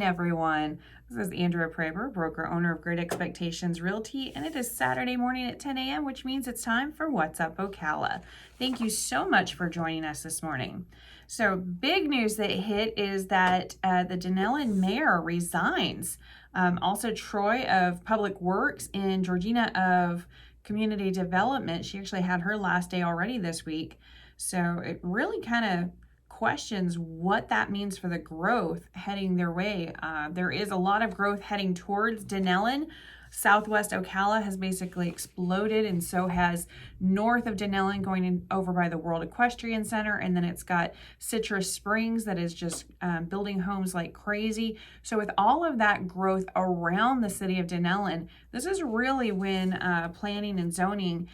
everyone. This is Andrea Praber, broker owner of Great Expectations Realty, and it is Saturday morning at 10 a.m., which means it's time for What's Up Ocala. Thank you so much for joining us this morning. So, big news that hit is that the Denellen mayor resigns. Also, Troy of Public Works and Georgina of Community Development, she actually had her last day already this week. So, it really kind of questions what that means for the growth heading their way. There is a lot of growth heading towards Denellen. Southwest Ocala has basically exploded, and so has north of Denellen going in over by the World Equestrian Center, and then it's got Citrus Springs that is just building homes like crazy. So with all of that growth around the city of Denellen, this is really when planning and zoning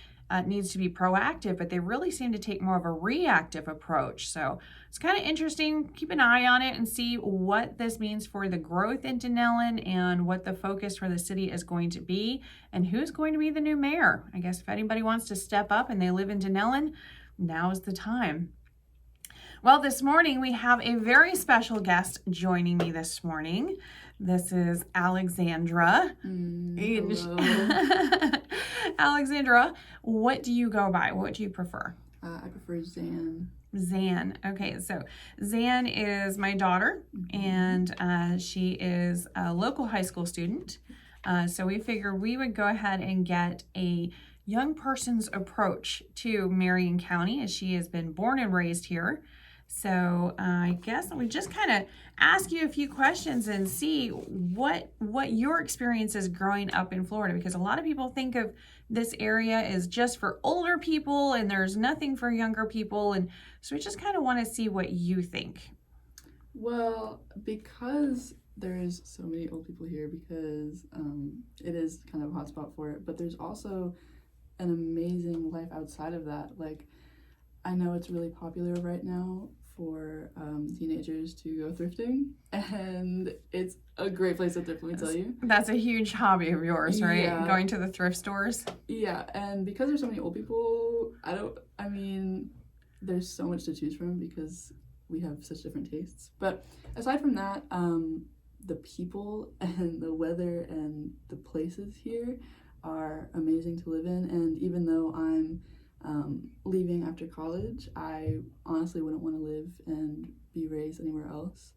needs to be proactive, but they really seem to take more of a reactive approach. So it's kind of interesting. Keep an eye on it and see what this means for the growth in Denellen and what the focus for the city is going to be and who's going to be the new mayor. I guess if anybody wants to step up and they live in Denellen, now is the time. Well, this morning we have a very special guest joining me this morning. This is Alexandra. Hello. Alexandra, what do you go by? What do you prefer? I prefer Zan. Zan. Okay, so Zan is my daughter, and she is a local high school student. So we figured we would go ahead and get a young person's approach to Marion County, as she has been born and raised here. So I guess we just kind of ask you a few questions and see what your experience is growing up in Florida, because a lot of people think of this area as just for older people and there's nothing for younger people, and so we just kind of want to see what you think. Well, because there's so many old people here, because it is kind of a hotspot for it, but there's also an amazing life outside of that. Like, I know it's really popular right now for teenagers to go thrifting, and it's a great place to thrift, let me tell you. That's a huge hobby of yours, right? Yeah. Going to the thrift stores. Yeah, and because there's so many old people, there's so much to choose from because we have such different tastes. But aside from that, the people and the weather and the places here are amazing to live in, and even though I'm leaving after college, I honestly wouldn't want to live and be raised anywhere else.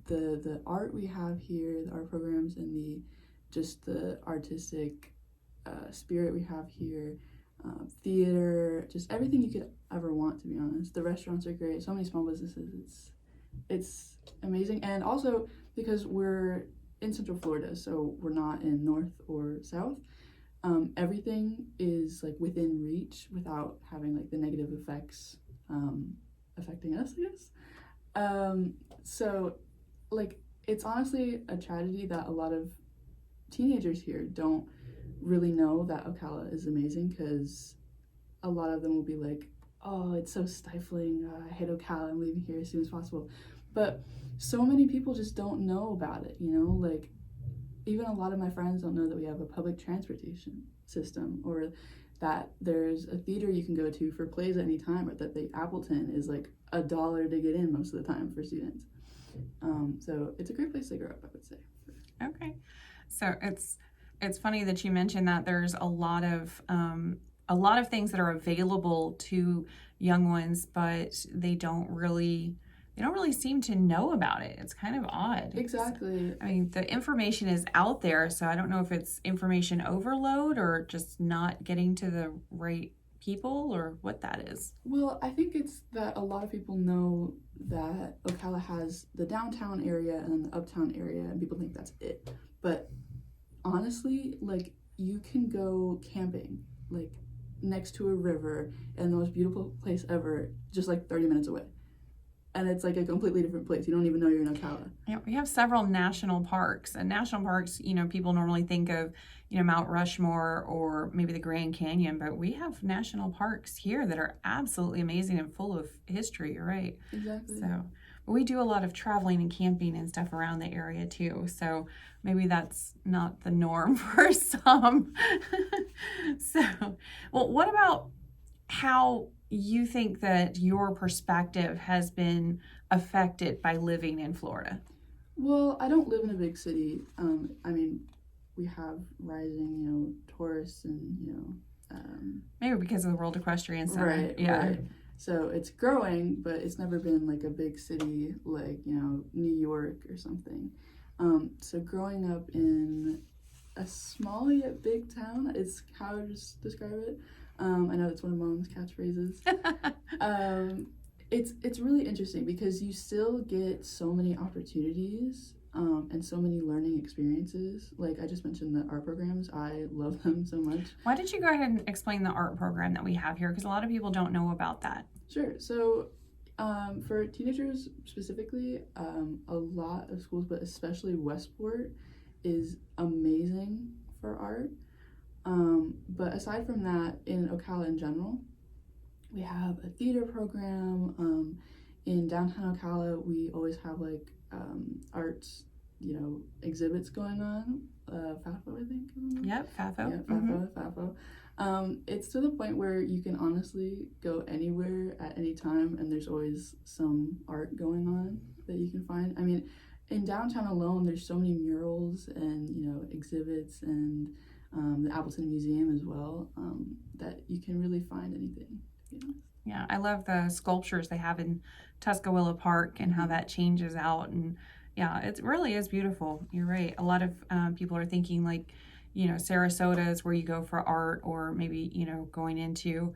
The art we have here, the art programs, and the artistic spirit we have here, theater, just everything you could ever want, to be honest. The restaurants are great, so many small businesses. It's amazing, and also because we're in Central Florida, so we're not in North or South. Everything is like within reach without having like the negative effects affecting us, I guess. So like it's honestly a tragedy that a lot of teenagers here don't really know that Ocala is amazing, because a lot of them will be like, oh, it's so stifling, I hate Ocala, I'm leaving here as soon as possible. But so many people just don't know about it, you know, like even a lot of my friends don't know that we have a public transportation system, or that there's a theater you can go to for plays at any time, or that the Appleton is like $1 to get in most of the time for students. So it's a great place to grow up, I would say. Okay, so it's funny that you mentioned that there's a lot of things that are available to young ones, but they don't really seem to know about it. It's kind of odd. Exactly. I mean, the information is out there, so I don't know if it's information overload or just not getting to the right people, or what that is. Well, I think it's that a lot of people know that Ocala has the downtown area and the uptown area, and people think that's it. But honestly, like, you can go camping, like, next to a river, and the most beautiful place ever, just like 30 minutes away. And it's like a completely different place. You don't even know you're in Ocala. Yeah, we have several national parks. And national parks, people normally think of, Mount Rushmore or maybe the Grand Canyon, but we have national parks here that are absolutely amazing and full of history. You're right. Exactly. So we do a lot of traveling and camping and stuff around the area too. So maybe that's not the norm for some. So, well, what about how you think that your perspective has been affected by living in Florida? Well, I don't live in a big city. I mean, we have rising, tourists and, Maybe because of the World Equestrian Center. right, Yeah. right. So it's growing, but it's never been like a big city like, New York or something. So growing up in a small yet big town is how I just describe it. I know that's one of Mom's catchphrases. It's really interesting because you still get so many opportunities and so many learning experiences. Like I just mentioned the art programs, I love them so much. Why don't you go ahead and explain the art program that we have here? Because a lot of people don't know about that. Sure. So for teenagers specifically, a lot of schools, but especially Westport, is amazing for art. But aside from that, in Ocala in general, we have a theater program. In downtown Ocala, we always have like arts, exhibits going on. FAFO, I think. Yep, FAFO. Yeah, FAFO. It's to the point where you can honestly go anywhere at any time, and there's always some art going on that you can find. I mean, in downtown alone, there's so many murals and exhibits, and the Appleton Museum as well, that you can really find anything. Yeah, I love the sculptures they have in Tuscaloosa Park and how that changes out. And yeah, it really is beautiful. You're right. A lot of people are thinking like, Sarasota is where you go for art, or maybe, going into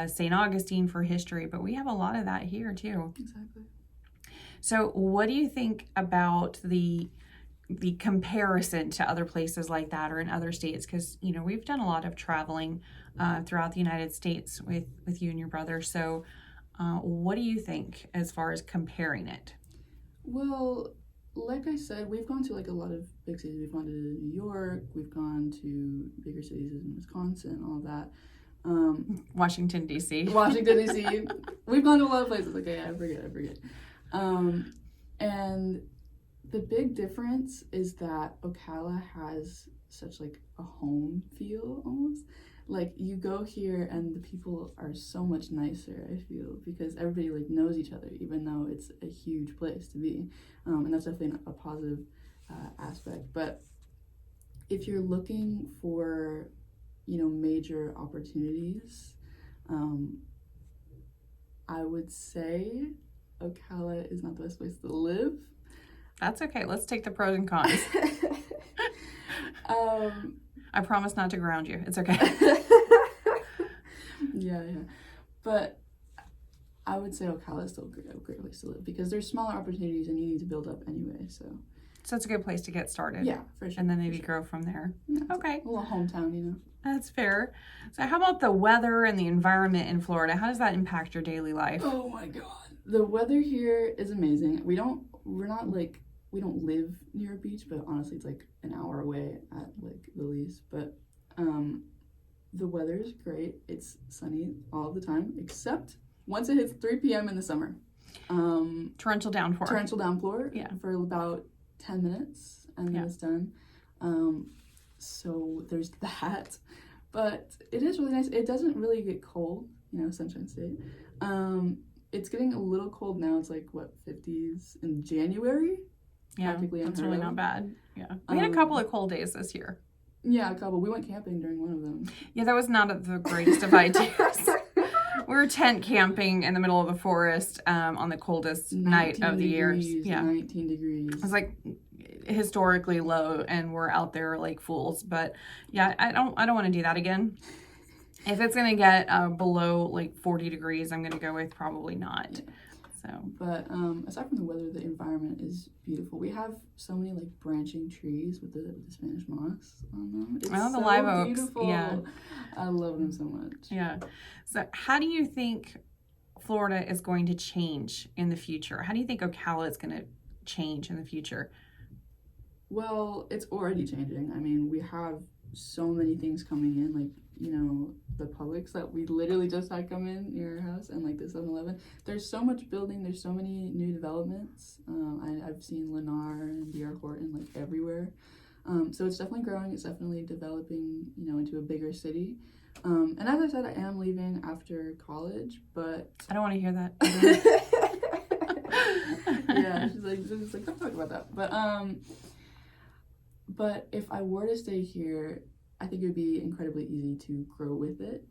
St. Augustine for history. But we have a lot of that here too. Exactly. So what do you think about the comparison to other places like that or in other states? Because, we've done a lot of traveling throughout the United States with you and your brother. So what do you think as far as comparing it? Well, like I said, we've gone to like a lot of big cities. We've gone to New York, we've gone to bigger cities in Wisconsin, all of that. Washington, D.C. Washington, D.C. We've gone to a lot of places. Okay, I forget. And the big difference is that Ocala has such like a home feel almost. Like you go here and the people are so much nicer, I feel, because everybody like knows each other, even though it's a huge place to be. And that's definitely a positive aspect. But if you're looking for, major opportunities, I would say Ocala is not the best place to live. That's okay. Let's take the pros and cons. I promise not to ground you. It's okay. Yeah. But I would say Ocala is still a great place to live because there's smaller opportunities and you need to build up anyway. So it's a good place to get started. Yeah, for sure. And then maybe grow from there. Yeah, okay. A little hometown, That's fair. So how about the weather and the environment in Florida? How does that impact your daily life? Oh my God. The weather here is amazing. We don't live near a beach, but honestly it's like an hour away at like the least. But the weather is great. It's sunny all the time, except once it hits 3 p.m. in the summer. Torrential downpour. Yeah. For about 10 minutes, and then it's done. So there's that. But it is really nice. It doesn't really get cold, Sunshine State. It's getting a little cold now. It's like, 50s in January? Yeah, that's really not bad. Yeah. We had a couple of cold days this year. Yeah, a couple. We went camping during one of them. Yeah, that was not the greatest of ideas. We were tent camping in the middle of the forest on the coldest night of the year. Yeah, 19 degrees. It was like historically low, and we're out there like fools. But yeah, I don't want to do that again. If it's gonna get below like 40 degrees, I'm gonna go with probably not. Yeah. So. But aside from the weather, the environment is beautiful. We have so many like branching trees with the Spanish moss on them. It's the live oaks. Beautiful. Yeah, I love them so much. Yeah. So how do you think Florida is going to change in the future? How do you think Ocala is going to change in the future? Well, it's already changing. I mean, we have so many things coming in, like, the Publix that we literally just had come in near our house, and like the 7-Eleven. There's so much building. There's so many new developments. I've seen Lennar and D.R. Horton like everywhere. So it's definitely growing. It's definitely developing, into a bigger city. And as I said, I am leaving after college, but I don't want to hear that. Yeah, she's like, don't talk about that. But if I were to stay here, I think it would be incredibly easy to grow with it.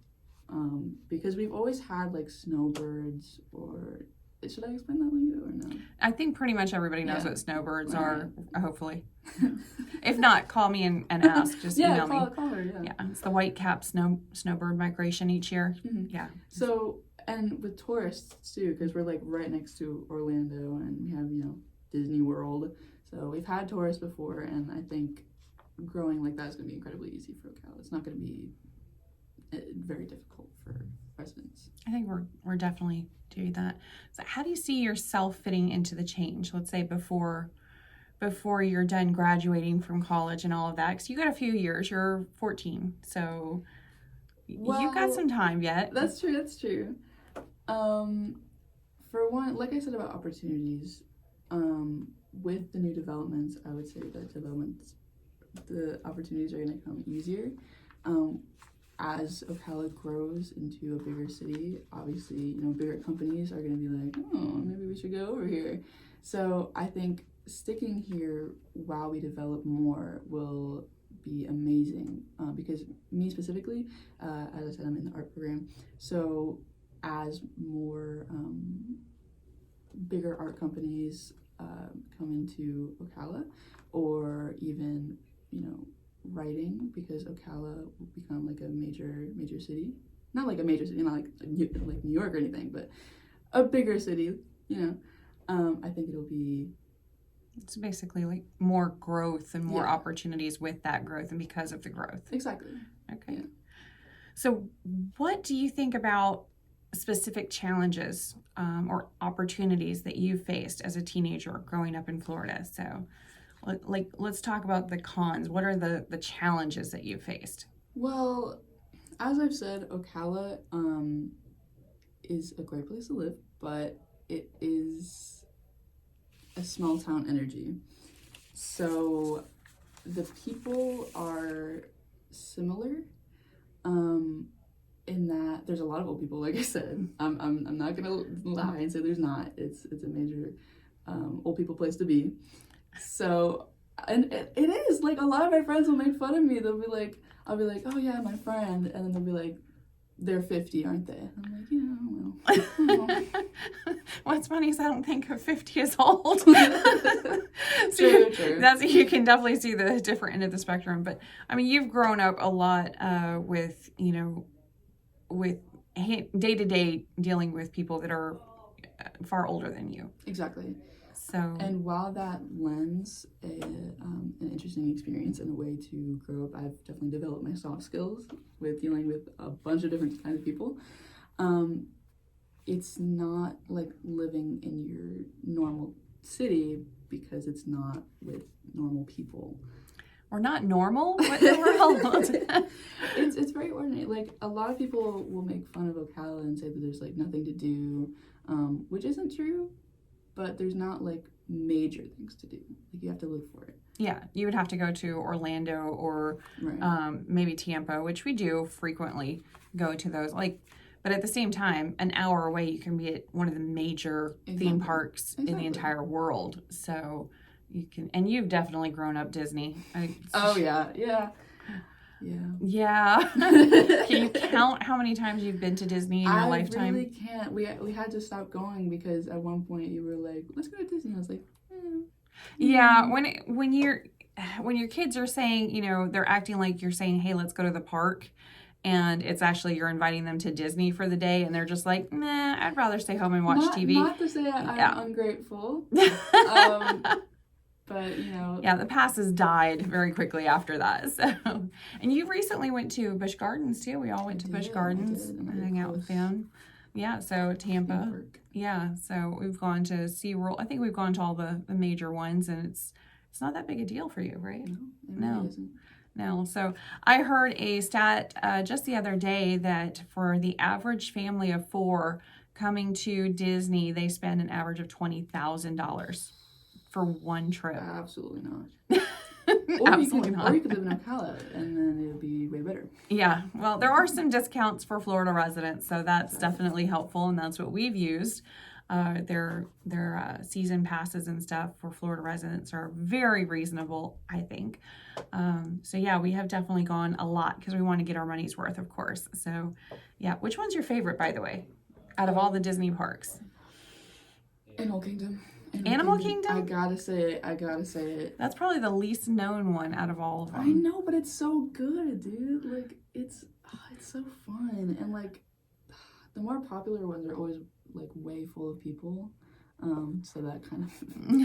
Because we've always had like snowbirds, or should I explain that lingo or no? I think pretty much everybody knows what snowbirds are, hopefully. Right. If not, call me and ask. Just email me. Call her, Yeah, it's the white-capped snowbird migration each year. Mm-hmm. Yeah. So, and with tourists too, because we're like right next to Orlando, and we have, Disney World. So we've had tourists before, and I think growing like that is going to be incredibly easy for Ocala. It's not going to be very difficult for residents. I think we're definitely doing that. So how do you see yourself fitting into the change? Let's say before you're done graduating from college and all of that, because you got a few years. You're 14, so you've got some time yet. That's true. For one, like I said about opportunities, with the new developments, I would say that the opportunities are going to come easier. As Ocala grows into a bigger city, obviously, bigger companies are going to be like, oh, maybe we should go over here. So I think sticking here while we develop more will be amazing, because me specifically, as I said, I'm in the art program. So as more bigger art companies come into Ocala, or even, writing, because Ocala will become like a major city. Not like a major city, not like New York or anything, but a bigger city, I think it's basically like more growth and more Yeah. opportunities with that growth and because of the growth. Exactly. Okay. Yeah. So what do you think about specific challenges or opportunities that you faced as a teenager growing up in Florida? So let's talk about the cons. What are the challenges that you faced? Well, as I've said, Ocala is a great place to live, but it is a small town energy. So the people are similar, in that there's a lot of old people. Like I said, I'm not gonna lie and say there's not. It's a major old people place to be. So, and it is like, a lot of my friends will make fun of me. I'll be like, oh yeah, my friend, and then they'll be like, they're 50, aren't they? I'm like, yeah, well. What's funny is I don't think of 50 as old. True. You can definitely see the different end of the spectrum. But I mean, you've grown up a lot with day-to-day dealing with people that are far older than you. Exactly. So, and while that lends an interesting experience and a way to grow up, I've definitely developed my soft skills with dealing with a bunch of different kinds of people. It's not like living in your normal city, because it's not with normal people. We're not normal? What in the world? It's very ordinary. Like, a lot of people will make fun of Ocala and say that there's like nothing to do, which isn't true. But there's not like major things to do. Like, you have to look for it. Yeah, you would have to go to Orlando or Right. Maybe Tampa, which we do frequently go to those. But at the same time, an hour away, you can be at one of the major theme parks in the entire world. So you can, and you've definitely grown up Disney. Oh yeah. Yeah. Can you count how many times you've been to Disney in your lifetime? I really can't. We had to stop going, because at one point you were like, let's go to Disney. I was like, Yeah, when your kids are saying, they're acting like you're saying, hey, let's go to the park, and it's actually you're inviting them to Disney for the day, and they're just like, nah, I'd rather stay home and watch TV. Not to say I'm ungrateful. But, Yeah, the passes died very quickly after that. So, and you recently went to Busch Gardens too. We all went to Busch Gardens and hang out with them. Yeah, so Tampa. Yeah, so we've gone to SeaWorld. I think we've gone to all the major ones, and it's not that big a deal for you, right? No, it really isn't. No. So I heard a stat just the other day that for the average family of 4 coming to Disney, they spend an average of $20,000 for one trip. Absolutely not. Absolutely not. Or you could live in Ocala, and then it would be way better. Yeah. Well, there are some discounts for Florida residents, so that's definitely helpful, and that's what we've used. Their season passes and stuff for Florida residents are very reasonable, I think. So yeah, we have definitely gone a lot because we want to get our money's worth, of course. So yeah, which one's your favorite, by the way, out of all the Disney parks? Animal Kingdom. Animal Kingdom? I gotta say it. That's probably the least known one out of all of them. I know, but it's so good, dude. Like, it's so fun. And, like, the more popular ones are always, like, way full of people. So that kind of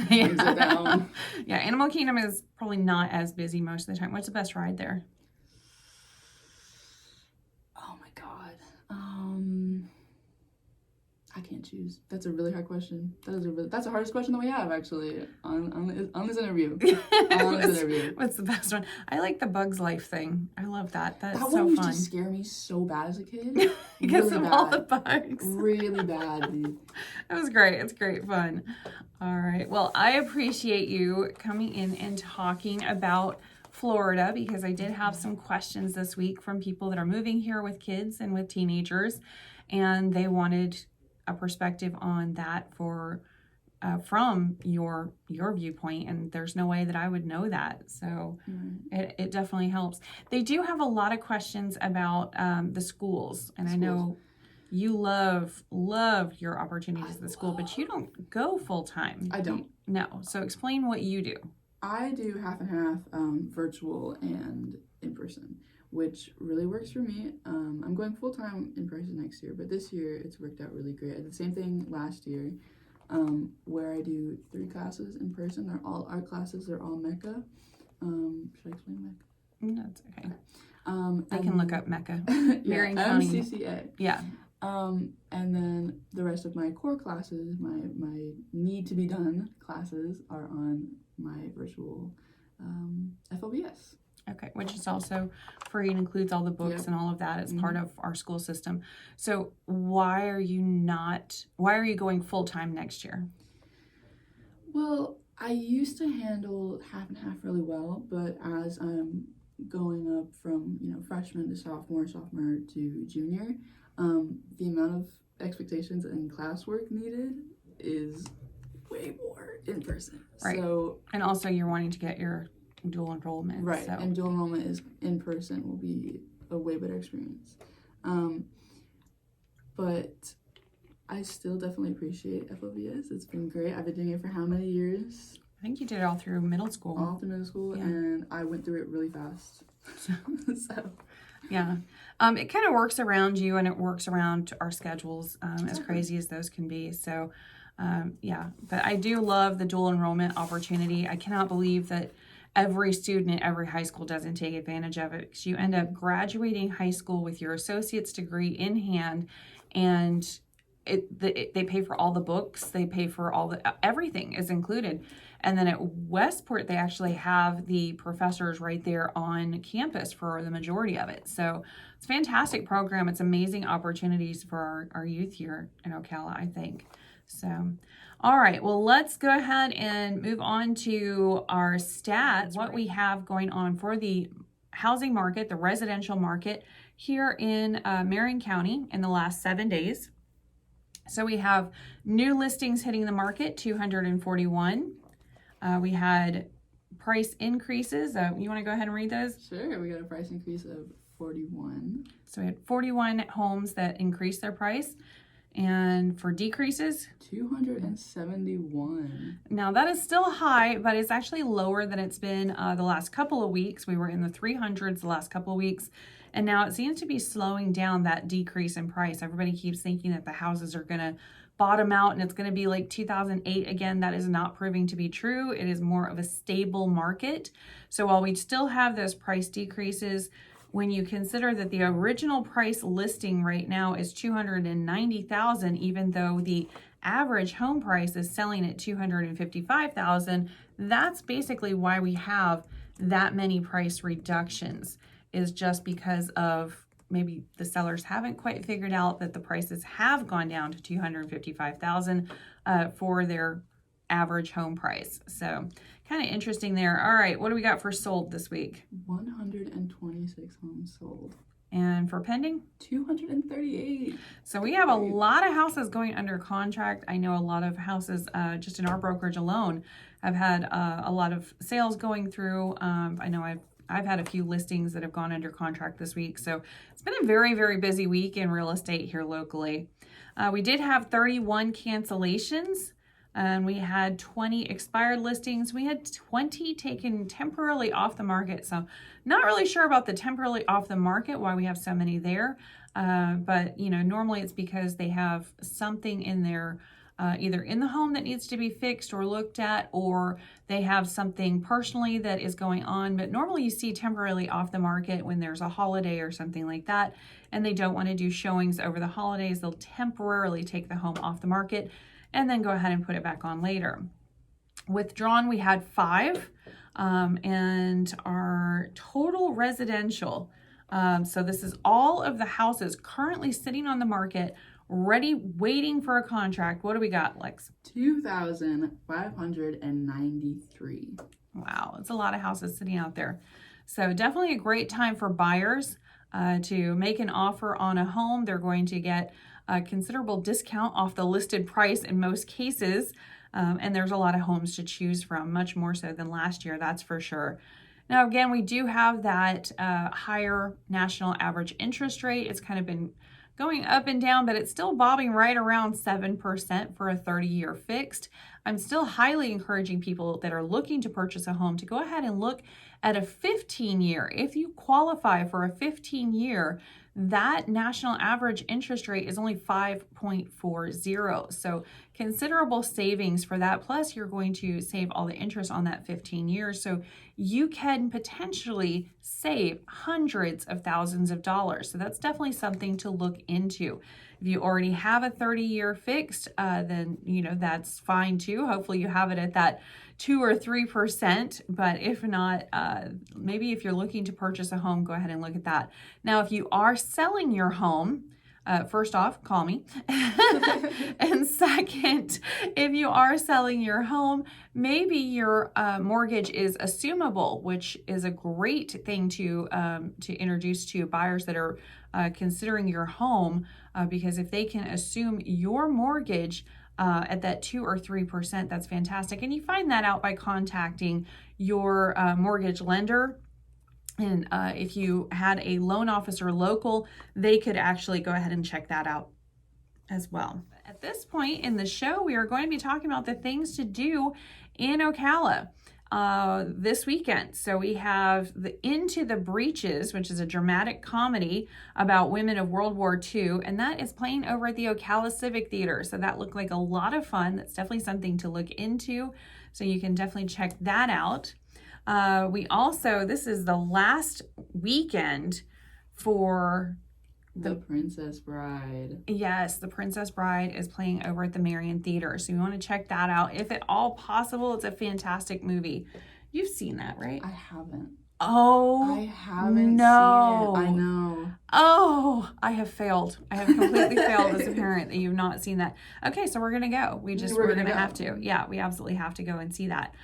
brings it down. Yeah, Animal Kingdom is probably not as busy most of the time. What's the best ride there? Oh, my God. I can't choose. That's a really hard question. That's the hardest question that we have, actually, on this interview. What's the best one? I like the Bugs Life thing. I love that. That's that so one fun. used to scare me so bad as a kid. Because really of bad. all the bugs. Really bad, dude. It was great. It's great fun. All right. Well, I appreciate you coming in and talking about Florida because I did have some questions this week from people that are moving here with kids and with teenagers, and they wanted a perspective on that from your viewpoint, and there's no way that I would know that, so it definitely helps. They do have a lot of questions about the schools, and I know you love your opportunities at the school, but you don't go full-time. I don't. No. So explain what you do. I do half and half, virtual and in person, which really works for me. I'm going full-time in person next year, but this year it's worked out really great. I did the same thing last year, where I do 3 classes in person. They're all art classes. They're all Mecca. Should I explain Mecca? That's okay. They can look up Mecca. Marion County. MCCA. Yeah. And then the rest of my core classes, my need to be done classes, are on my virtual FLBS. Okay, which is also free and includes all the books and all of that as part of our school system. So why are you going full-time next year? Well, I used to handle half and half really well, but as I'm going up from, freshman to sophomore to junior, the amount of expectations and classwork needed is way more in person. Right. So, and also you're wanting to get your dual enrollment. Right, so. And dual enrollment is in person will be a way better experience. But I still definitely appreciate FLBS. It's been great. I've been doing it for how many years? I think you did it all through middle school. All through middle school, and I went through it really fast. So. Yeah. It kind of works around you, and it works around our schedules, as crazy as those can be. So, but I do love the dual enrollment opportunity. I cannot believe that every student at every high school doesn't take advantage of it, because you end up graduating high school with your associate's degree in hand, and they pay for all the books, they pay for everything is included. And then at Westport, they actually have the professors right there on campus for the majority of it. So it's a fantastic program. It's amazing opportunities for our youth here in Ocala, I think. So, all right, well, let's go ahead and move on to our stats, what we have going on for the housing market, the residential market here in Marion County in the last 7 days. So we have new listings hitting the market, 241. We had price increases. You want to go ahead and read those? Sure. We got a price increase of 41. So we had 41 homes that increased their price. And for decreases? 271. Now that is still high, but it's actually lower than it's been the last couple of weeks. We were in the 300s the last couple of weeks. And now it seems to be slowing down that decrease in price. Everybody keeps thinking that the houses are going to bottom out and it's going to be like 2008 again. That is not proving to be true. It is more of a stable market. So while we still have those price decreases, when you consider that the original price listing right now is $290,000, even though the average home price is selling at $255,000, that's basically why we have that many price reductions, is just because of maybe the sellers haven't quite figured out that the prices have gone down to $255,000 for their average home price. So kind of interesting there. All right, what do we got for sold this week? 126 homes sold. And for pending? 238. So we have a lot of houses going under contract. I know a lot of houses just in our brokerage alone have had a lot of sales going through. I know I've had a few listings that have gone under contract this week. So it's been a very, very busy week in real estate here locally. We did have 31 cancellations. And we had 20 expired listings. We had 20 taken temporarily off the market. So not really sure about the temporarily off the market, why we have so many there. But, you know, normally it's because they have something in their, either in the home that needs to be fixed or looked at, or they have something personally that is going on. But normally you see temporarily off the market when there's a holiday or something like that, and they don't want to do showings over the holidays. They'll temporarily take the home off the market and then go ahead and put it back on later. Withdrawn, we had 5, and our total residential, so this is all of the houses currently sitting on the market, ready, waiting for a contract. What do we got, Lex? 2,593. Wow, it's a lot of houses sitting out there. So definitely a great time for buyers to make an offer on a home. They're going to get a considerable discount off the listed price in most cases. And there's a lot of homes to choose from, much more so than last year, that's for sure. Now, again, we do have that higher national average interest rate. It's kind of been going up and down, but it's still bobbing right around 7% for a 30-year fixed. I'm still highly encouraging people that are looking to purchase a home to go ahead and look at a 15-year. If you qualify for a 15-year, that national average interest rate is only 5.40. So considerable savings for that. Plus, you're going to save all the interest on that 15 years. So you can potentially save hundreds of thousands of dollars. So that's definitely something to look into. If you already have a 30-year fixed, then, you know, that's fine too. Hopefully you have it at that 2 or 3%, but if not, maybe if you're looking to purchase a home, go ahead and look at that. Now, if you are selling your home, first off, call me. And second, if you are selling your home, maybe your mortgage is assumable, which is a great thing to introduce to buyers that are considering your home, because if they can assume your mortgage at that 2 or 3%, that's fantastic. And you find that out by contacting your mortgage lender. And if you had a loan officer local, they could actually go ahead and check that out as well. At this point in the show, we are going to be talking about the things to do in Ocala this weekend. So we have Into the Breaches, which is a dramatic comedy about women of World War II, and that is playing over at the Ocala Civic Theater. So that looked like a lot of fun. That's definitely something to look into. So you can definitely check that out. We also, this is the last weekend for The Princess Bride. Yes, The Princess Bride is playing over at the Marion Theater. So you want to check that out. If at all possible, it's a fantastic movie. You've seen that, right? I haven't. Oh, I haven't no. seen it. I know. Oh, I have failed. I have completely failed as a parent that you've not seen that. Okay, so we're going to go. We're going to have to. Yeah, we absolutely have to go and see that.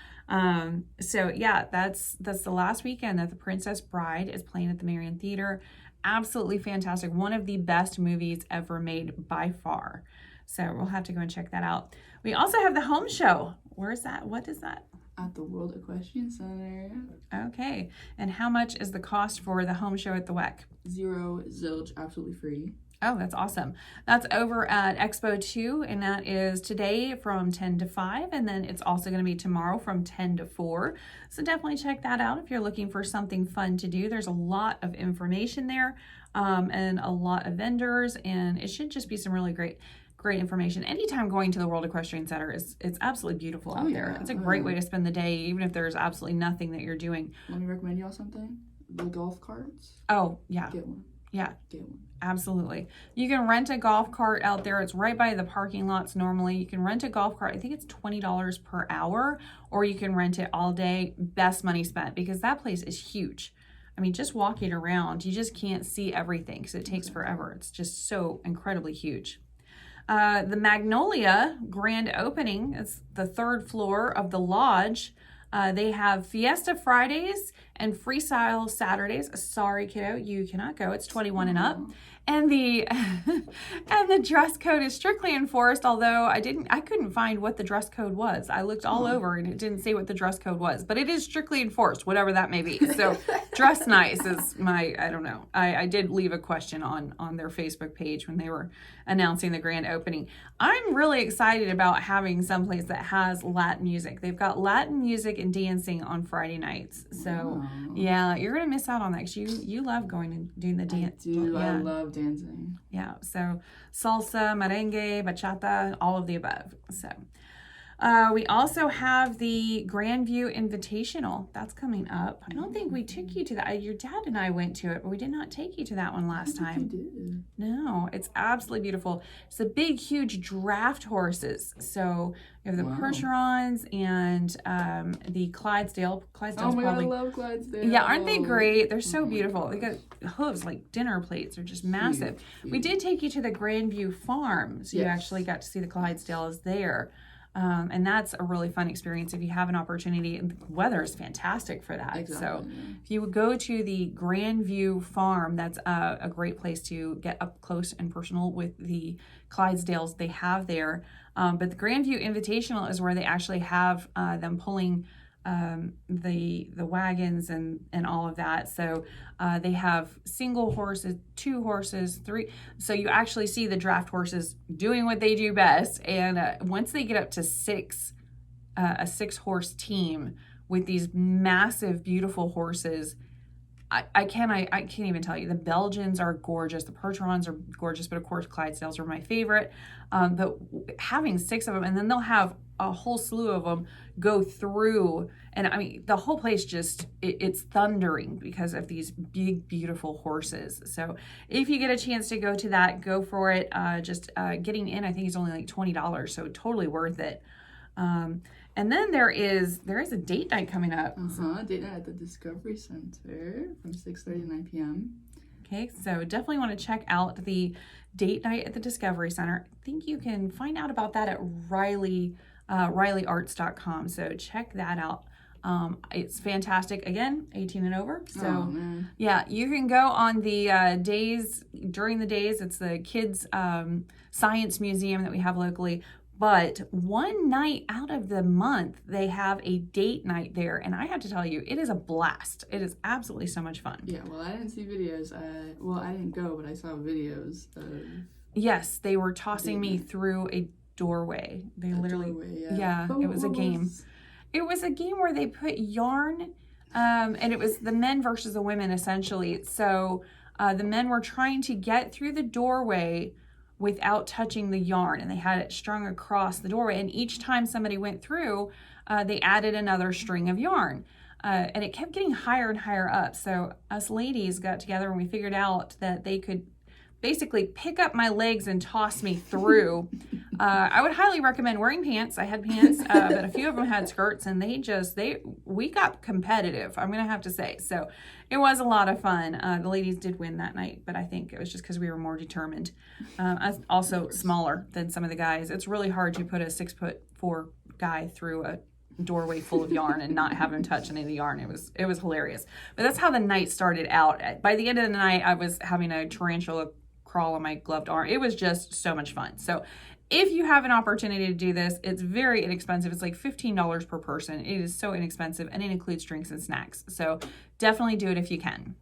So yeah, that's the last weekend that The Princess Bride is playing at the Marion Theater. Absolutely fantastic. One of the best movies ever made by far. So we'll have to go and check that out. We also have the home show. Where is that? What is that? At the World Equestrian Center. Okay. And how much is the cost for the home show at the WEC? 0 zilch, absolutely free. Oh, that's awesome. That's over at Expo 2, and that is today from 10 to 5, and then it's also going to be tomorrow from 10 to 4. So definitely check that out if you're looking for something fun to do. There's a lot of information there, and a lot of vendors, and it should just be some really great information. Anytime going to the World Equestrian Center it's absolutely beautiful out there. It's a great way to spend the day, even if there's absolutely nothing that you're doing. Let me recommend y'all something. The golf carts. Oh, yeah. Get one. Yeah. Get one. Absolutely. You can rent a golf cart out there. It's right by the parking lots normally. You can rent a golf cart. I think it's $20 per hour, or you can rent it all day. Best money spent, because that place is huge. I mean, just walking around, you just can't see everything because it takes forever. It's just so incredibly huge. The Magnolia grand opening is the 3rd floor of the lodge. They have Fiesta Fridays and freestyle Saturdays. Sorry, kiddo, you cannot go. It's 21 and up. And the and the dress code is strictly enforced, although I couldn't find what the dress code was. I looked all over and it didn't say what the dress code was, but it is strictly enforced, whatever that may be. So dress nice is I don't know. I did leave a question on their Facebook page when they were announcing the grand opening. I'm really excited about having someplace that has Latin music. They've got Latin music and dancing on Friday nights. So yeah, you're gonna miss out on that because you love going and doing the dance. I do. Yeah. I love dancing. Yeah, so salsa, merengue, bachata, all of the above. So we also have the Grandview Invitational. That's coming up. I don't think we took you to that. Your dad and I went to it, but we did not take you to that one last time. We did. No, it's absolutely beautiful. It's the big, huge draft horses. So you have the Percherons and the Clydesdale. Oh my God, I love Clydesdale. Yeah, aren't they great? They're so beautiful. They got hooves like dinner plates. They're just massive. Huge. We did take you to the Grandview Farm, so you actually got to see the Clydesdales there. And that's a really fun experience if you have an opportunity. And the weather is fantastic for that. Exactly. So if you would go to the Grandview Farm, that's a great place to get up close and personal with the Clydesdales they have there. But the Grandview Invitational is where they actually have them pulling the wagons and all of that. So they have single horses, 2 horses, 3. So you actually see the draft horses doing what they do best. And once they get up to 6, a 6-horse team with these massive, beautiful horses, I can't even tell you. The Belgians are gorgeous. The Percherons are gorgeous, but of course Clydesdales are my favorite. But having 6 of them, and then they'll have a whole slew of them go through, and I mean the whole place just it's thundering because of these big, beautiful horses. So if you get a chance to go to that, go for it. Just getting in, I think, is only like $20, so totally worth it. And then there is a date night coming up. Date night at the Discovery Center from 6:30 to 9 p.m. Okay, so definitely want to check out the date night at the Discovery Center. I think you can find out about that at RileyArts.com. So check that out. It's fantastic. Again, 18 and over. So yeah, you can go on the during the days. It's the kids science museum that we have locally. But one night out of the month, they have a date night there. And I have to tell you, it is a blast. It is absolutely so much fun. Yeah, well, I didn't see videos. I didn't go, but I saw videos. Yes, they were tossing me through a doorway. They literally, it was a game. It was a game where they put yarn, and it was the men versus the women, essentially. So the men were trying to get through the doorway without touching the yarn, and they had it strung across the doorway, and each time somebody went through, they added another string of yarn, and it kept getting higher and higher up. So us ladies got together and we figured out that they could basically pick up my legs and toss me through. I would highly recommend wearing pants. I had pants, but a few of them had skirts, and we got competitive, I'm gonna have to say. So it was a lot of fun. The ladies did win that night, but I think it was just because we were more determined. Us also smaller than some of the guys. It's really hard to put a 6'4" guy through a doorway full of yarn and not have him touch any of the yarn. It was hilarious. But that's how the night started out. By the end of the night, I was having a tarantula crawl on my gloved arm. It was just so much fun. So if you have an opportunity to do this, it's very inexpensive. It's like $15 per person. It is so inexpensive, and it includes drinks and snacks. So definitely do it if you can.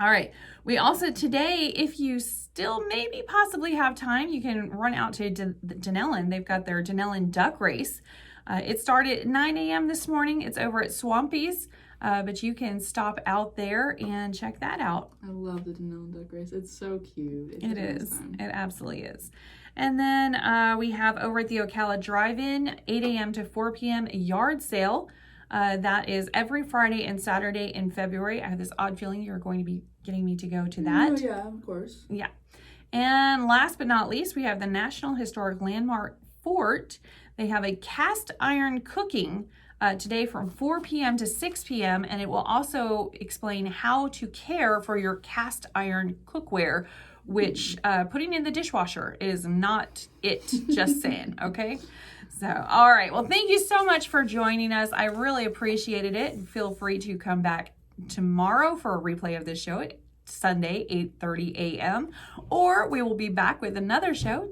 All right. We also today, if you still maybe possibly have time, you can run out to Denellen. They've got their Denellen Duck Race. It started at 9 a.m. this morning. It's over at Swampy's. But you can stop out there and check that out. I love the Denellen Duck Race. It's so cute. It is. It absolutely is. And then we have over at the Ocala Drive-In, 8 a.m. to 4 p.m. yard sale. That is every Friday and Saturday in February. I have this odd feeling you're going to be getting me to go to that. Oh, yeah, of course. Yeah. And last but not least, we have the National Historic Landmark Fort. They have a cast iron cooking today from 4 p.m. to 6 p.m. And it will also explain how to care for your cast iron cookware, which putting in the dishwasher is not it, just saying, okay? So, all right. Well, thank you so much for joining us. I really appreciated it. Feel free to come back tomorrow for a replay of this show at Sunday, 8:30 a.m. Or we will be back with another show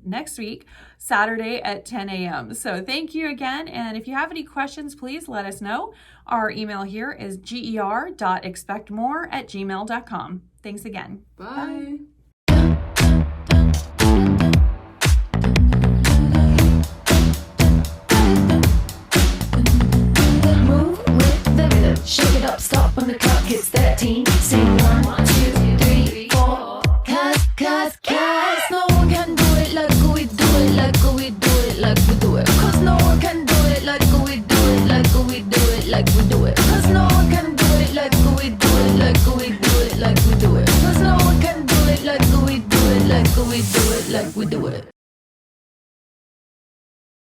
next week, Saturday at 10 a.m. So thank you again. And if you have any questions, please let us know. Our email here is GER.ExpectMore@gmail.com. Thanks again. Bye. Shake it up, stop when the clock hits 13. Sing 1, 2, 3, 4. Cause no one can do it like we do it, like we do it, like we do it. Cause no one can do it like we do it, like we do it, like we do it. Cause no one can do it like we do it, like we do it, like we do it. Cause no one can do it like we do it, like we do it, like we do it.